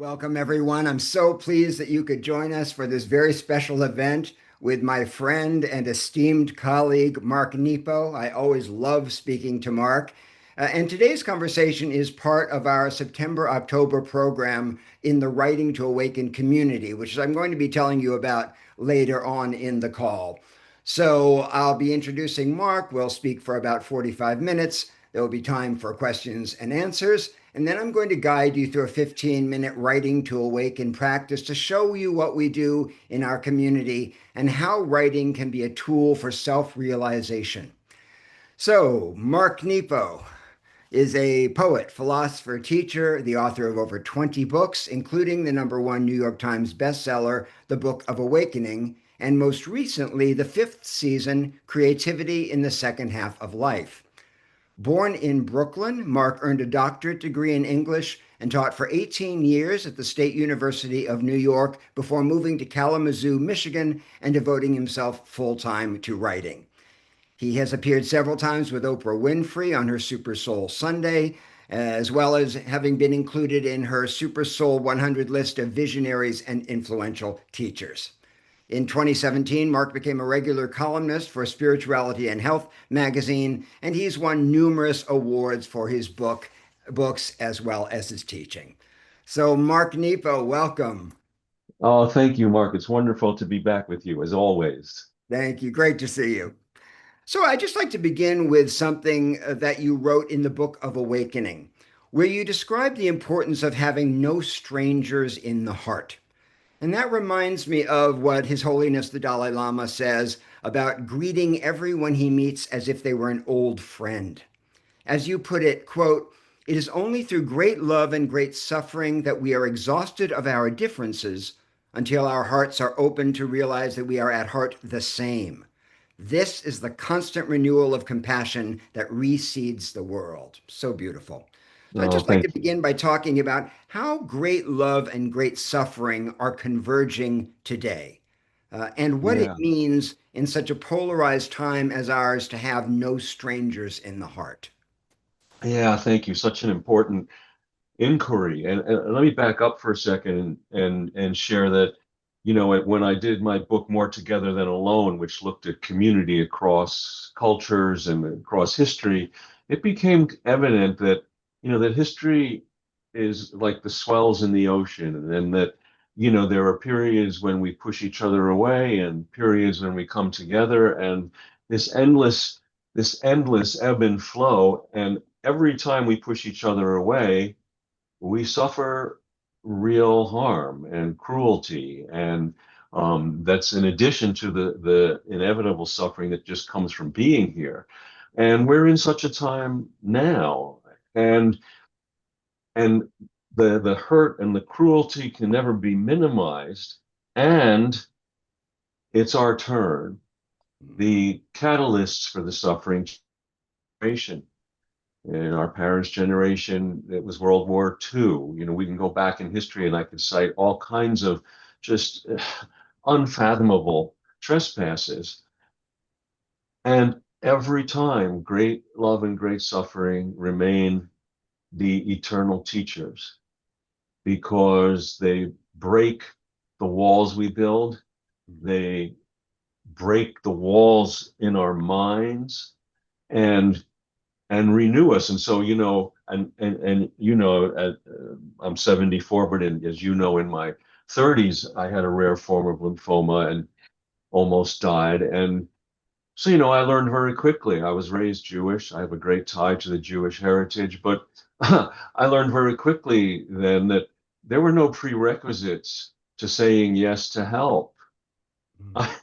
Welcome, everyone. I'm so pleased that you could join us for this very special event with my friend and esteemed colleague, Mark Nepo. I always love speaking to Mark. And today's conversation is part of our September-October program in the Writing to Awaken community, which I'm going to be telling you about later on in the call. So I'll be introducing Mark. We'll speak for about 45 minutes. There will be time for questions and answers. And then I'm going to guide you through a 15-minute writing to awaken practice to show you what we do in our community and how writing can be a tool for self-realization. So, Mark Nepo is a poet, philosopher, teacher, the author of over 20 books, including the #1 New York Times bestseller, The Book of Awakening, and most recently, the fifth season, Creativity in the Second Half of Life. Born in Brooklyn, Mark earned a doctorate degree in English and taught for 18 years at the State University of New York before moving to Kalamazoo, Michigan, and devoting himself full-time to writing. He has appeared several times with Oprah Winfrey on her Super Soul Sunday, as well as having been included in her Super Soul 100 list of visionaries and influential teachers. In 2017, Mark became a regular columnist for Spirituality and Health magazine, and he's won numerous awards for his books as well as his teaching. So, Mark Nepo, welcome. Oh, thank you, Mark. It's wonderful to be back with you, as always. Thank you. Great to see you. So, I'd just like to begin with something that you wrote in the Book of Awakening, where you describe the importance of having no strangers in the heart. And that reminds me of what His Holiness the Dalai Lama says about greeting everyone he meets as if they were an old friend. As you put it, quote, "It is only through great love and great suffering that we are exhausted of our differences until our hearts are open to realize that we are at heart the same. This is the constant renewal of compassion that reseeds the world." So beautiful. So I'd Oh, just like to thank you. begin by talking about how great love and great suffering are converging today, and what it Yeah. means in such a polarized time as ours to have no strangers in the heart. Yeah, thank you. Such an important inquiry. And let me back up for a second and share that, when I did my book More Together Than Alone, which looked at community across cultures and across history, it became evident that, that history is like the swells in the ocean, and that, there are periods when we push each other away and periods when we come together, and this endless, this endless ebb and flow. And every time we push each other away, we suffer real harm and cruelty, and that's in addition to the inevitable suffering that just comes from being here. And we're in such a time now, and and the hurt and the cruelty can never be minimized, and it's our turn. The catalysts for the suffering generation. In our parents' generation, it was World War II. We can go back in history and I could cite all kinds of just unfathomable trespasses. And every time, great love and great suffering remain the eternal teachers because they break the walls we build, they break the walls in our minds, and renew us. And so, I'm 74, but as you know, in my 30s, I had a rare form of lymphoma and almost died. And so, I learned very quickly. I was raised Jewish. I have a great tie to the Jewish heritage, but I learned very quickly then that there were no prerequisites to saying yes to help. I,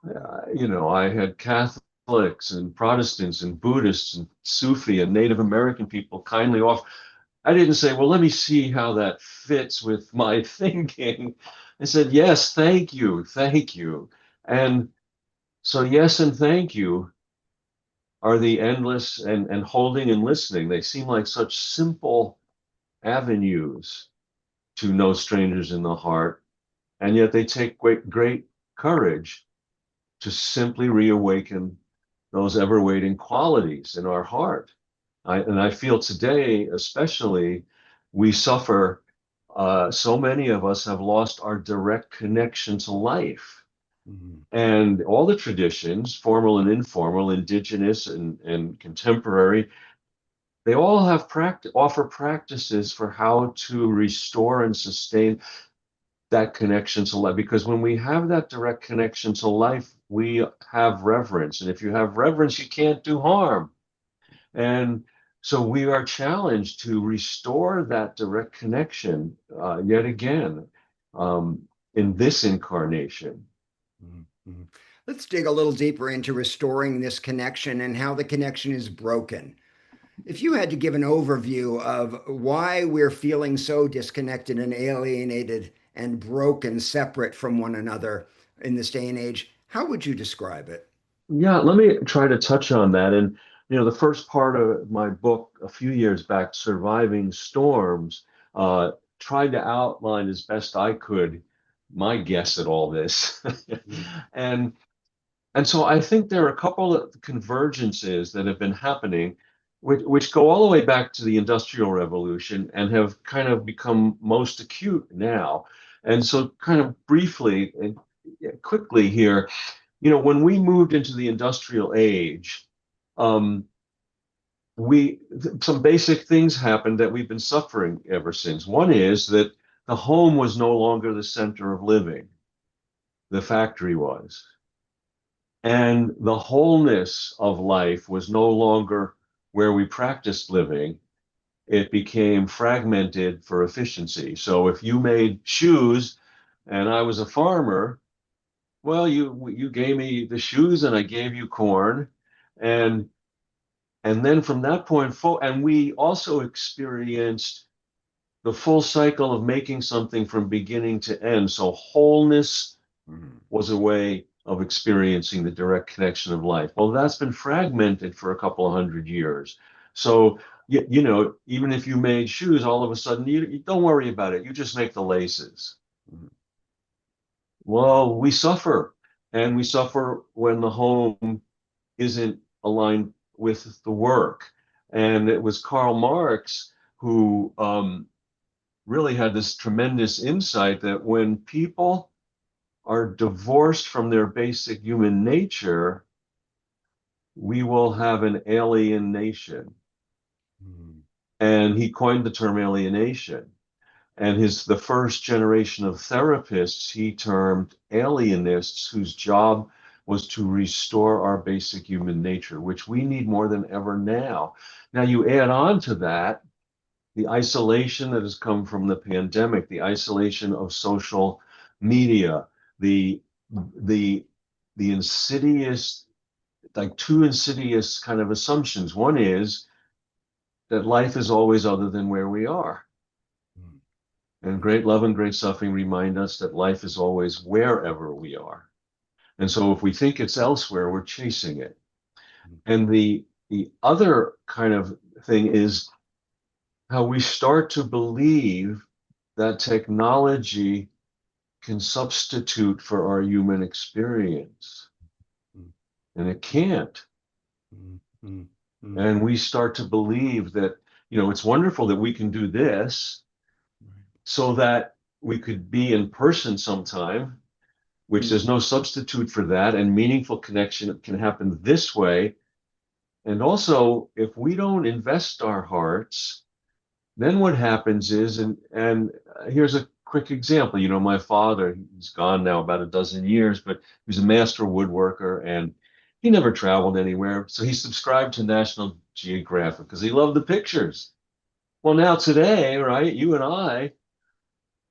I had Catholics and Protestants and Buddhists and Sufi and Native American people kindly off. I didn't say, well, let me see how that fits with my thinking. I said, yes, thank you, thank you. And so, yes, and thank you are the endless and holding and listening. They seem like such simple avenues to know strangers in the heart, and yet they take great courage to simply reawaken those ever waiting qualities in our heart. And I feel today, especially, we suffer So many of us have lost our direct connection to life. Mhm. And all the traditions, formal and informal, indigenous and contemporary, they all have offer practices for how to restore and sustain that connection to life. Because when we have that direct connection to life, we have reverence. And if you have reverence, you can't do harm. And so we are challenged to restore that direct connection yet again in this incarnation. Mhm. Mhm. Let's dig a little deeper into restoring this connection and how the connection is broken. If you had to give an overview of why we're feeling so disconnected and alienated and broken, separate from one another in this day and age, how would you describe it? Yeah, let me try to touch on that. And, the first part of my book a few years back, Surviving Storms, uh, tried to outline as best I could my guess at all this. Mm, And And so I think there are a couple of convergences that have been happening, which go all the way back to the Industrial Revolution and have kind of become most acute now. And so, kind of briefly and quickly here, when we moved into the industrial age, um, some basic things happened that we've been suffering ever since. One is that the home was no longer the center of living, the factory was. And the wholeness of life was no longer where we practiced living. It became fragmented for efficiency. So if you made shoes and I was a farmer, well, you gave me the shoes and I gave you corn. And and then from that point forward, and we also experienced the full cycle of making something from beginning to end. So wholeness mm, was a way of experiencing the direct connection of life. Well, that's been fragmented for a couple of hundred years. So, even if you made shoes, all of a sudden, you don't worry about it. You just make the laces. mm, Well, we suffer, and we suffer when the home isn't aligned with the work. And it was Karl Marx who really had this tremendous insight that when people are divorced from their basic human nature, we will have an alienation. mm, And he coined the term alienation. And the first generation of therapists he termed alienists, whose job was to restore our basic human nature, which we need more than ever now. Now you add on to that the isolation that has come from the pandemic, the isolation of social media, the the the insidious, like two insidious kind of assumptions. One is that life is always other than where we are. mm, And great love and great suffering remind us that life is always wherever we are. And so if we think it's elsewhere, we're chasing it. mm, And the other kind of thing is how we start to believe that technology can substitute for our human experience. mm, And it can't. mm, mm, mm. And we start to believe that, it's wonderful that we can do this Right. so that we could be in person sometime, which there's Mm, no substitute for that. And meaningful connection can happen this way. And also, if we don't invest our hearts, then what happens is, and here's a quick example. My father, he's gone now about a dozen years, but he was a master woodworker and he never traveled anywhere. So he subscribed to National Geographic because he loved the pictures. Well, now today, right, you and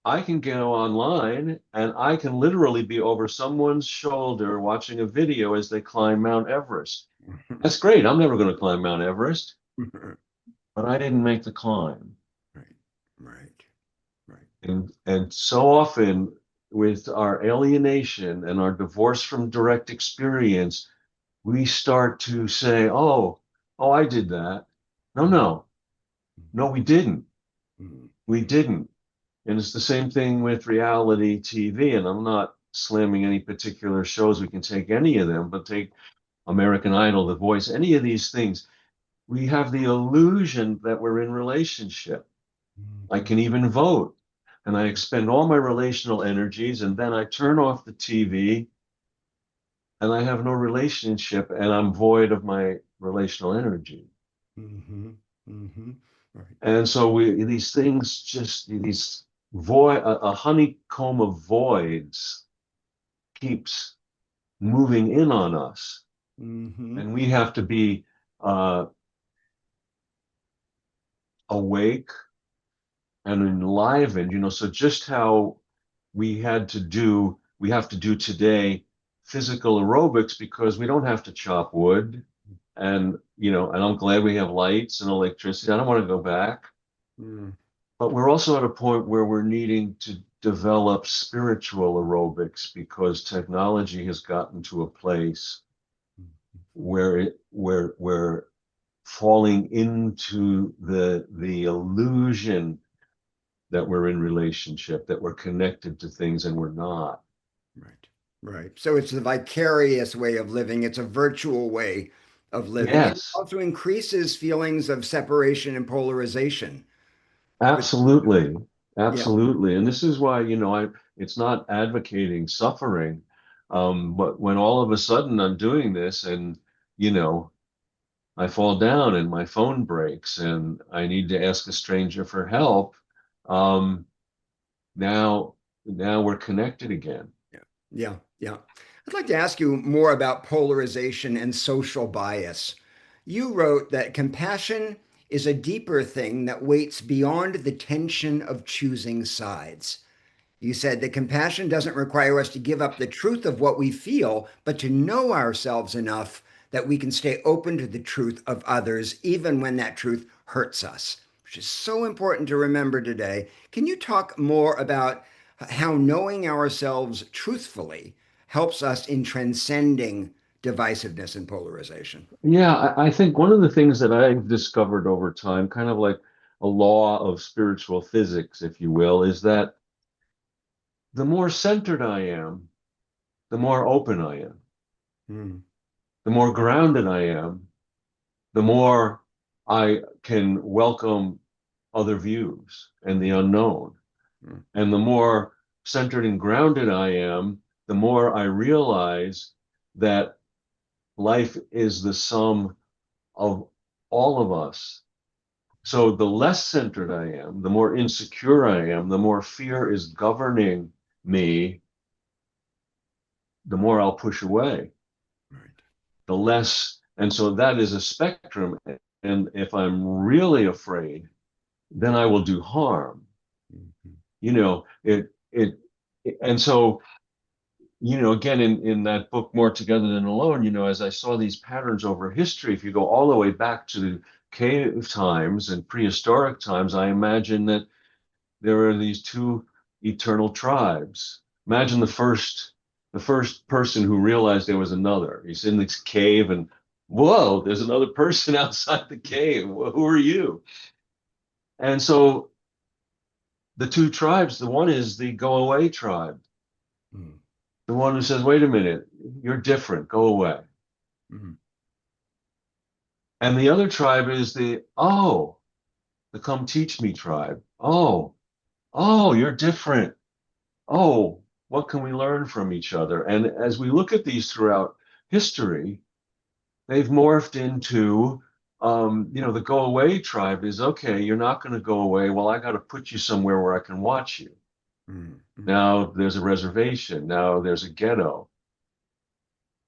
I can go online and I can literally be over someone's shoulder watching a video as they climb Mount Everest. That's great. I'm never going to climb Mount Everest, right. but I didn't make the climb. Right. Right. Right. And so often with our alienation and our divorce from direct experience, we start to say, oh, I did that. No, Mm, no, no, we didn't. mm, We didn't. And it's the same thing with reality TV. And I'm not slamming any particular shows. We can take any of them, but take American Idol, The Voice, any of these things. We have the illusion that we're in relationship. mm, I mm, can even vote. and I expend all my relational energies, and then I turn off the TV and I have no relationship and I'm void of my relational energy. Mm-hmm. Mm-hmm. Right. And so these things just these void a honeycomb of voids keeps moving in on us, Mm-hmm. and we have to be uh, awake and enlivened. So just how we have to do today physical aerobics because we don't have to chop wood, and I'm glad we have lights and electricity. I don't want to go back. Mm. But we're also at a point where we're needing to develop spiritual aerobics because technology has gotten to a place where we're falling into the illusion that we're in relationship, that we're connected to things and we're not. Right. Right. So it's the vicarious way of living. It's a virtual way of living. And it Yes, also increases feelings of separation and polarization. But absolutely. yeah. Absolutely. And this is why, it's not advocating suffering. But when all of a sudden I'm doing this and, you know, I fall down and my phone breaks and I need to ask a stranger for help. Um, now, now we're connected again. Yeah. Yeah. Yeah. I'd like to ask you more about polarization and social bias. You wrote that compassion is a deeper thing that waits beyond the tension of choosing sides. You said that compassion doesn't require us to give up the truth of what we feel, but to know ourselves enough that we can stay open to the truth of others, even when that truth hurts us, which is so important to remember today. Can you talk more about how knowing ourselves truthfully helps us in transcending divisiveness and polarization? Yeah, I think one of the things that I've discovered over time, kind of like a law of spiritual physics, if you will, is that the more centered I am, the more open I am. Mm, The more grounded I am, the more I can welcome other views and the unknown. mm, And the more centered and grounded I am, the more I realize that life is the sum of all of us. So the less centered I am, the more insecure I am, the more fear is governing me, the more I'll push away. right. The less, and so that is a spectrum. And if I'm really afraid, then I will do harm. Mhm, You know, and so again, in that book, More Together Than Alone, as I saw these patterns over history, if you go all the way back to cave times and prehistoric times, I imagine that there are these two eternal tribes. Imagine the first person who realized there was another. He's in this cave and whoa, there's another person outside the cave. Who are you? And so the two tribes, the one is the go away tribe, mm, the one who says, wait a minute, you're different, go away. mm, And the other tribe is the come teach me tribe. Oh, you're different. Oh, what can we learn from each other? And as we look at these throughout history, they've morphed into, the go away tribe is okay, you're not going to go away. Well, I got to put you somewhere where I can watch you. mm, mm, Now there's a reservation. Now there's a ghetto.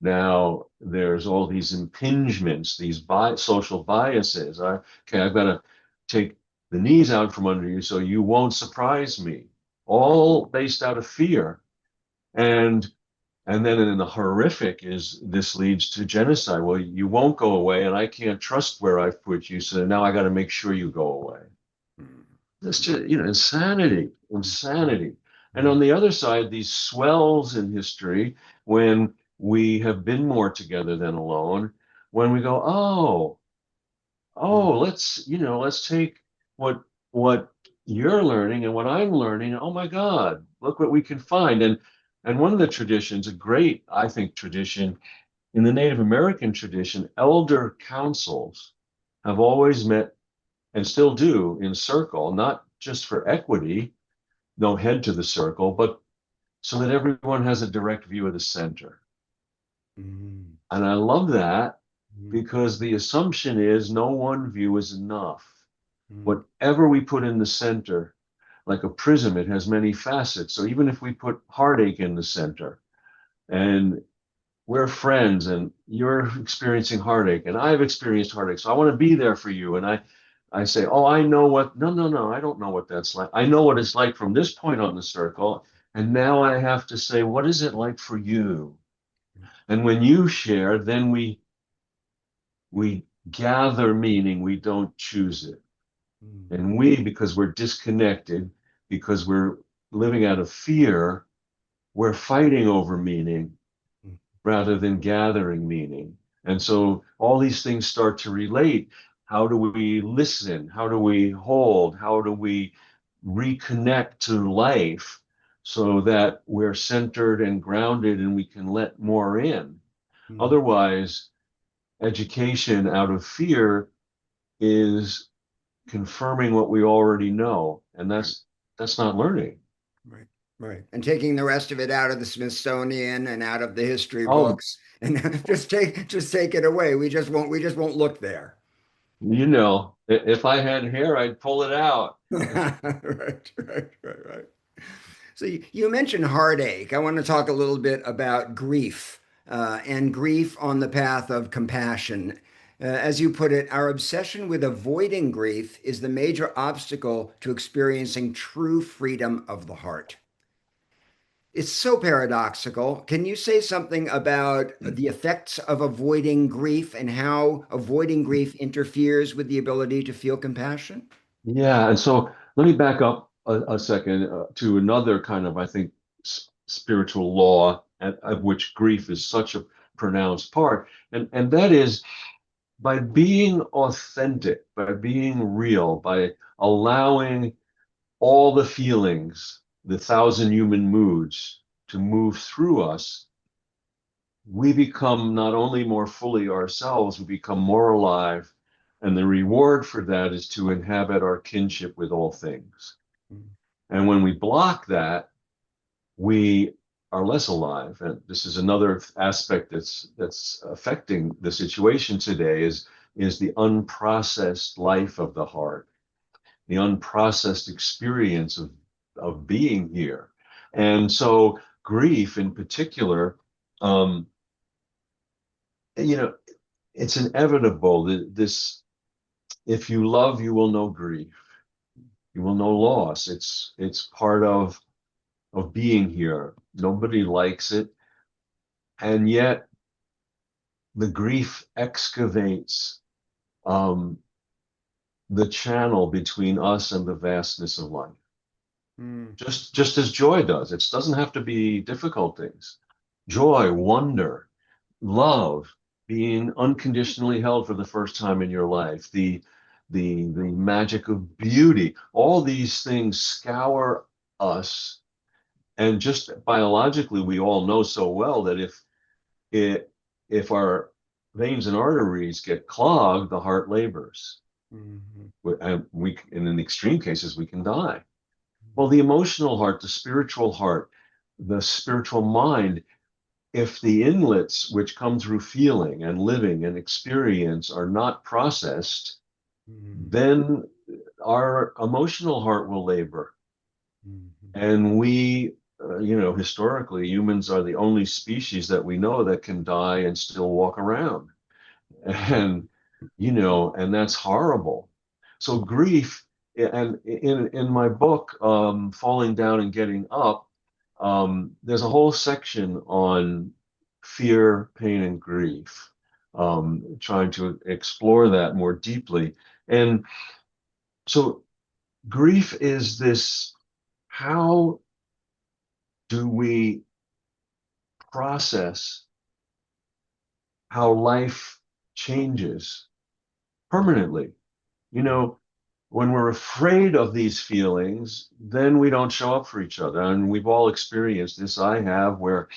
Now there's all these impingements, these social biases. Okay, I've got to take the knees out from under you so you won't surprise me. All based out of fear. And and then in the horrific is this leads to genocide. Well, you won't go away, and I can't trust where I've put you, so now I got to make sure you go away. mm, That's just, insanity, insanity. And mm, on the other side, these swells in history, when we have been more together than alone, when we go, mm, let's take what you're learning and what I'm learning. Oh my God, look what we can find. And one of the traditions, a great, I think, tradition in the Native American tradition, elder councils have always met and still do in circle, not just for equity, no head to the circle, but so that everyone has a direct view of the center. Mm, And I love that mm, because the assumption is no one view is enough. mm, Whatever we put in the center, like a prism, it has many facets. So even if we put heartache in the center and we're friends and you're experiencing heartache and I've experienced heartache, so I want to be there for you. And I say, oh, I know what, no, no, no, I don't know what that's like. I know what it's like from this point on the circle. And now I have to say, what is it like for you? And when you share, then we gather meaning, we don't choose it. mm, And we, because we're disconnected, because we're living out of fear, we're fighting over meaning mm, rather than gathering meaning. And so all these things start to relate. How do we listen? How do we hold? How do we reconnect to life so that we're centered and grounded and we can let more in? mm. Otherwise, education out of fear is confirming what we already know, and Right, that's not learning. right, right. And taking the rest of it out of the Smithsonian and out of the history Oh, books and just take it away. We just won't look there. if I had hair, I'd pull it out. Right, right, right, right. So you mentioned heartache. I want to talk a little bit about grief and grief on the path of compassion. As you put it, our obsession with avoiding grief is the major obstacle to experiencing true freedom of the heart. It's so paradoxical. Can you say something about the effects of avoiding grief and how avoiding grief interferes with the ability to feel compassion? Yeah, and so let me back up a second to another kind of, I think, spiritual law of which grief is such a pronounced part, and that is by being authentic, by being real, by allowing all the feelings, the thousand human moods to move through us, we become not only more fully ourselves, we become more alive. And the reward for that is to inhabit our kinship with all things. And when we block that, we are less alive. And this is another aspect that's affecting the situation today is the unprocessed life of the heart, the unprocessed experience of being here. And so grief in particular, um, you know, it's inevitable that this, if you love, you will know grief, you will know loss. It's part of being here. Nobody likes it, and yet the grief excavates um, the channel between us and the vastness of life. Mm, Just as joy does. It doesn't have to be difficult things. Joy, wonder, love, being unconditionally held for the first time in your life, the magic of beauty, all these things scour us. And just biologically, we all know so well that it if our veins and arteries get clogged, the heart labors. mhm, And in extreme cases, we can die. Well, the emotional heart, the spiritual heart, the spiritual mind, if the inlets which come through feeling and living and experience are not processed, mhm, then our emotional heart will labor. mhm, And historically, humans are the only species that we know that can die and still walk around. mhm, And, and that's horrible. So grief, and in my book, Falling Down and Getting Up, there's a whole section on fear, pain, and grief, trying to explore that more deeply. And so grief is this, how do we process how life changes permanently? You mhm, know, when we're afraid of these feelings, then we don't show up for each other. And we've all experienced this. I have, where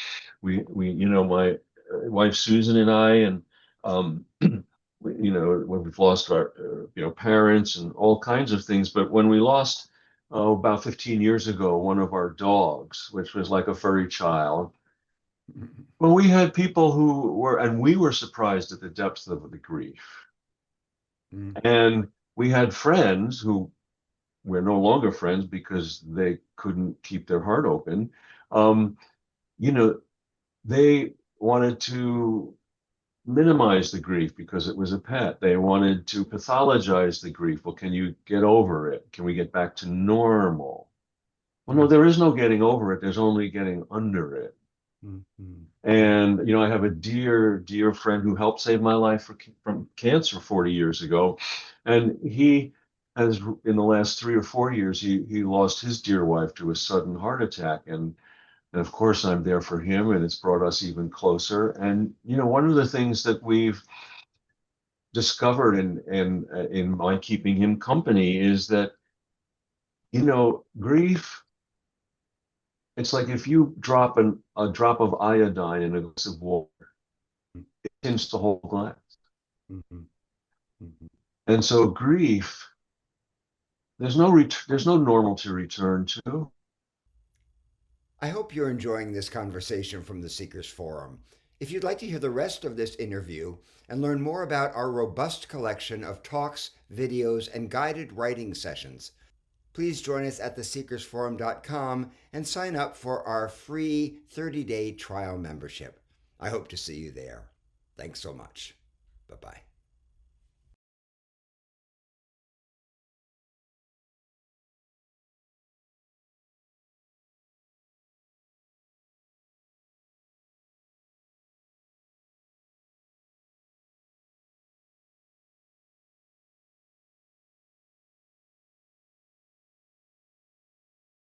my wife Susan and I, and when we've lost our, parents and all kinds of things. But when we lost about 15 years ago, one of our dogs, which was like a furry child. Well, we had people who were, and we were surprised at the depth of the grief. And we had friends who we're no longer friends because they couldn't keep their heart open. Um, you know, they wanted to minimize the grief because it was a pet. They wanted to pathologize the grief. Well, can you get over it? Can we get back to normal? Well, no, there is no getting over it. There's only getting under it. And I have a dear, dear friend who helped save my life from cancer 40 years ago, and he has, in the last 3 or 4 years, he lost his dear wife to a sudden heart attack, and of course I'm there for him, and it's brought us even closer. And one of the things that we've discovered in my keeping him company is that grief. It's like if you drop a drop of iodine in a glass of water, it tints the whole glass. And so grief, there's no normal to return to. I hope you're enjoying this conversation from the Seekers Forum. If you'd like to hear the rest of this interview and learn more about our robust collection of talks, videos, and guided writing sessions, please join us at theseekersforum.com and sign up for our free 30-day trial membership. I hope to see you there. Thanks so much. Bye bye.